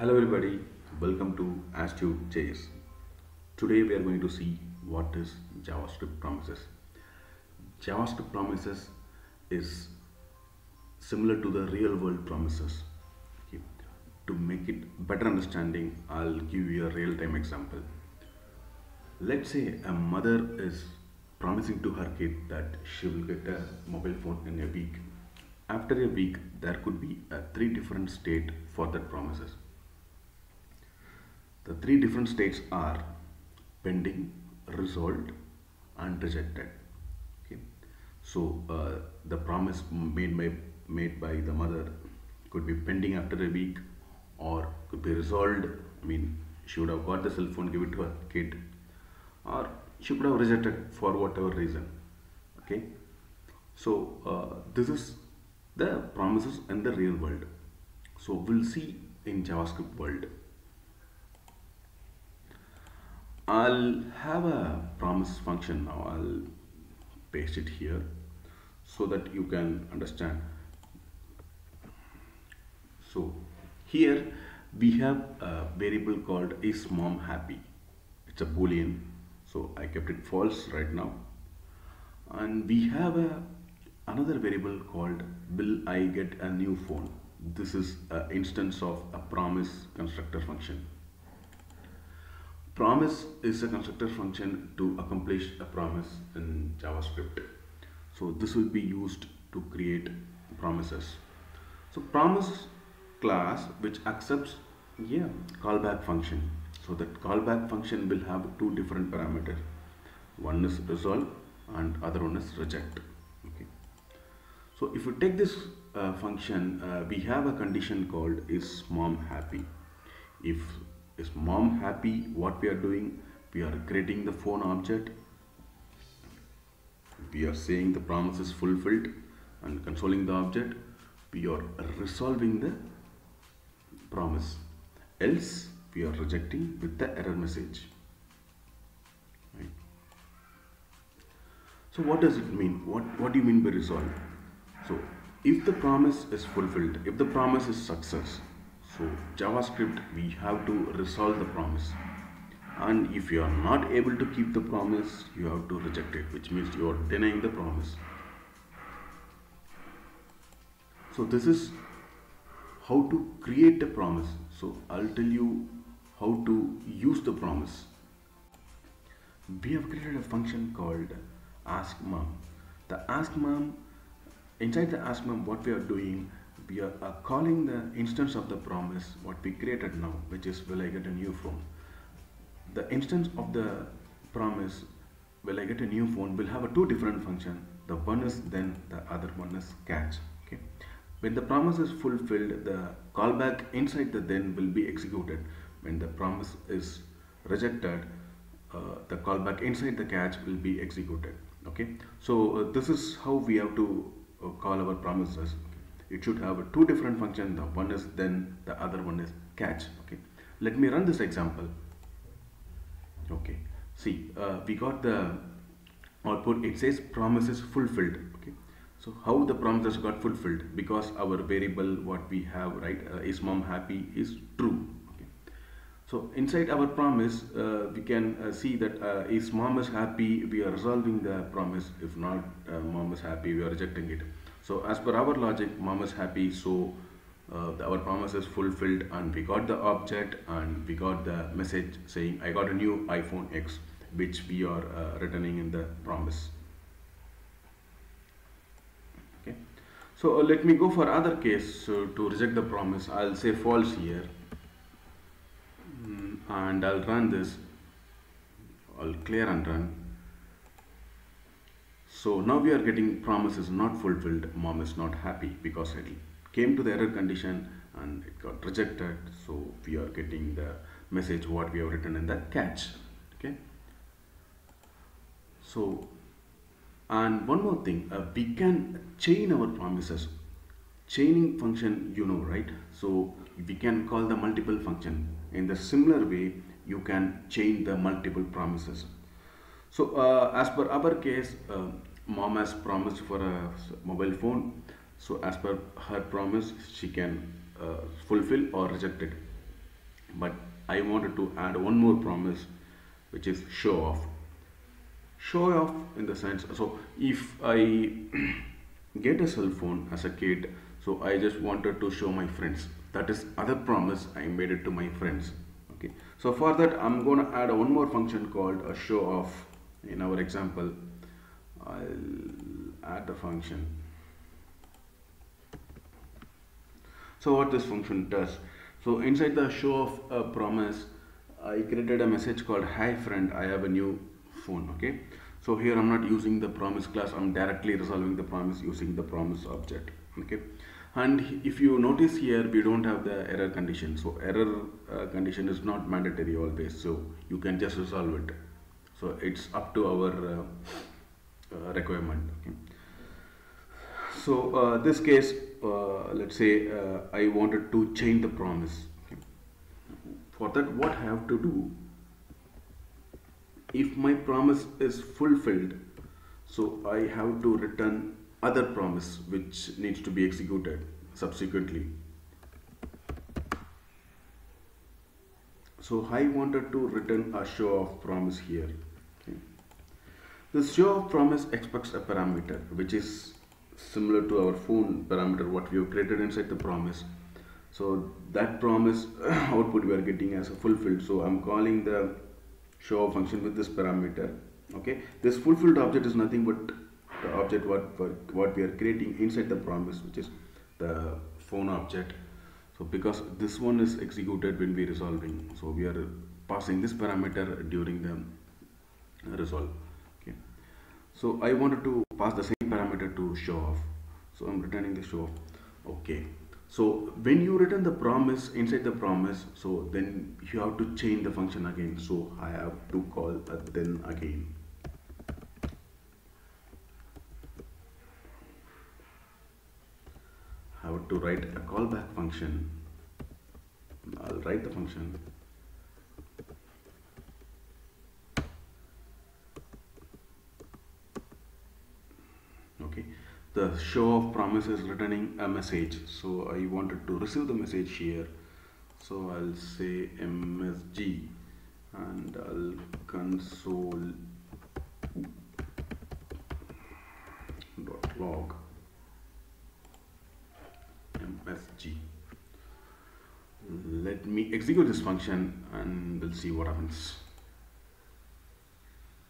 Hello everybody, welcome to Astute JS. Today we are going to see what is JavaScript promises. JavaScript promises is similar to the real world promises. Okay. To make it better understanding, I'll give you a real-time example. Let's say a mother is promising to her kid that she will get a mobile phone in a week. After a week, there could be three different states for that promises. The three different states are pending, resolved, and rejected. Okay. So the promise made by the mother could be pending after a week, or could be resolved. I mean, she would have got the cell phone, give it to her kid, or she could have rejected for whatever reason. Okay. So this is the promises in the real world. So we'll see in JavaScript world. I'll have a promise function now. I'll paste it here so that you can understand. So here we have a variable called isMomHappy. It's a boolean, so I kept it false right now. And we have another variable called will I get a new phone. This is an instance of a promise constructor function. Promise is a constructor function to accomplish a promise in JavaScript. So this will be used to create promises. So promise class which accepts a callback function. So that callback function will have two different parameters. One is resolve and other one is reject. Okay. So if you take this function, we have a condition called isMomHappy. If is mom happy, what we are doing, we are creating the phone object, we are saying the promise is fulfilled and consoling the object, we are resolving the promise, else we are rejecting with the error message. Right. So what does it mean? What do you mean by resolve? So if the promise is fulfilled, if the promise is success, so JavaScript, we have to resolve the promise, and if you are not able to keep the promise, you have to reject it, which means you are denying the promise. So this is how to create a promise. So I'll tell you how to use the promise. We have created a function called askMom. The askMom, inside the askMom, what we are doing, we are calling the instance of the promise what we created now, which is will I get a new phone. The instance of the promise will I get a new phone will have two different functions. The one is then, the other one is catch. Okay. When the promise is fulfilled, the callback inside the then will be executed. When the promise is rejected, the callback inside the catch will be executed. Okay. So this is how we have to call our promises. It should have two different functions. The one is then, the other one is catch. Okay, let me run this example. Okay, see, we got the output. It says promise is fulfilled. Okay, so how the promises got fulfilled? Because our variable what we have, right, isMomHappy is true. Okay, so inside our promise we can see that is mom is happy, we are resolving the promise. If not, mom is happy, we are rejecting it. So as per our logic, mom is happy, so our promise is fulfilled, and we got the object and we got the message saying I got a new iPhone X, which we are returning in the promise. Okay, so let me go for other case. So to reject the promise, I'll say false here, and I'll run this. I'll clear and run. So now we are getting promises not fulfilled, mom is not happy, because it came to the error condition and it got rejected. So we are getting the message what we have written in the catch. Okay. So, and one more thing, we can chain our promises. Chaining function, you know, right? So we can call the multiple function. In the similar way, you can chain the multiple promises. So as per our case, mom has promised for a mobile phone. So as per her promise, she can fulfill or reject it. but I wanted to add one more promise, which is show off. Show off in the sense, so if I get a cell phone as a kid, so I just wanted to show my friends. That is other promise I made it to my friends. Okay, so for that I'm gonna add one more function called a show off. In our example, I'll add the function. So what this function does, so inside the show of promise, I created a message called hi friend, I have a new phone. Okay, so here I'm not using the promise class, I'm directly resolving the promise using the promise object. Okay, and if you notice here, we don't have the error condition. So error condition is not mandatory always, so you can just resolve it. So it's up to our requirement. Okay, so this case, let's say I wanted to change the promise. Okay. For that, what I have to do, if my promise is fulfilled, so I have to return other promise which needs to be executed subsequently. So I wanted to return a show of promise here. Okay. This show of promise expects a parameter which is similar to our phone parameter what we have created inside the promise. So that promise output we are getting as a fulfilled. So I'm calling the show of function with this parameter. Okay, this fulfilled object is nothing but the object what we are creating inside the promise, which is the phone object. So because this one is executed when we are resolving, so we are passing this parameter during the resolve. Okay, so I wanted to pass the same parameter to show off, so I'm returning the show off. Okay, so when you return the promise inside the promise, so then you have to change the function again. So I have to call a then again. I have to write a callback function. I'll write the function. Okay, the show of promise is returning a message, so I wanted to receive the message here, so I'll say msg and I'll console log msg. Let me execute this function and we'll see what happens.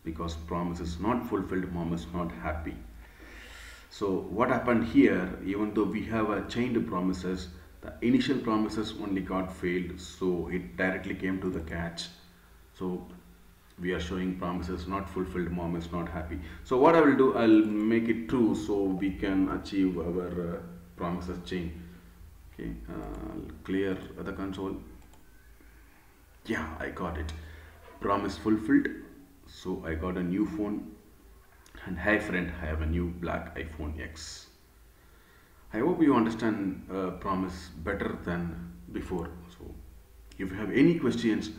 Because promise is not fulfilled, mom is not happy. So what happened here, even though we have a chained promises, the initial promises only got failed, so it directly came to the catch. So we are showing promises not fulfilled, mom is not happy. So what I will do, I'll make it true so we can achieve our promises chain. Okay, I'll clear the console. Yeah, I got it. Promise fulfilled. So I got a new phone. And hi friend, I have a new black iPhone X. I hope you understand promise better than before. So if you have any questions,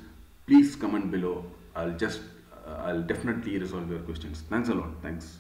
please comment below. I'll definitely resolve your questions. Thanks a lot. Thanks.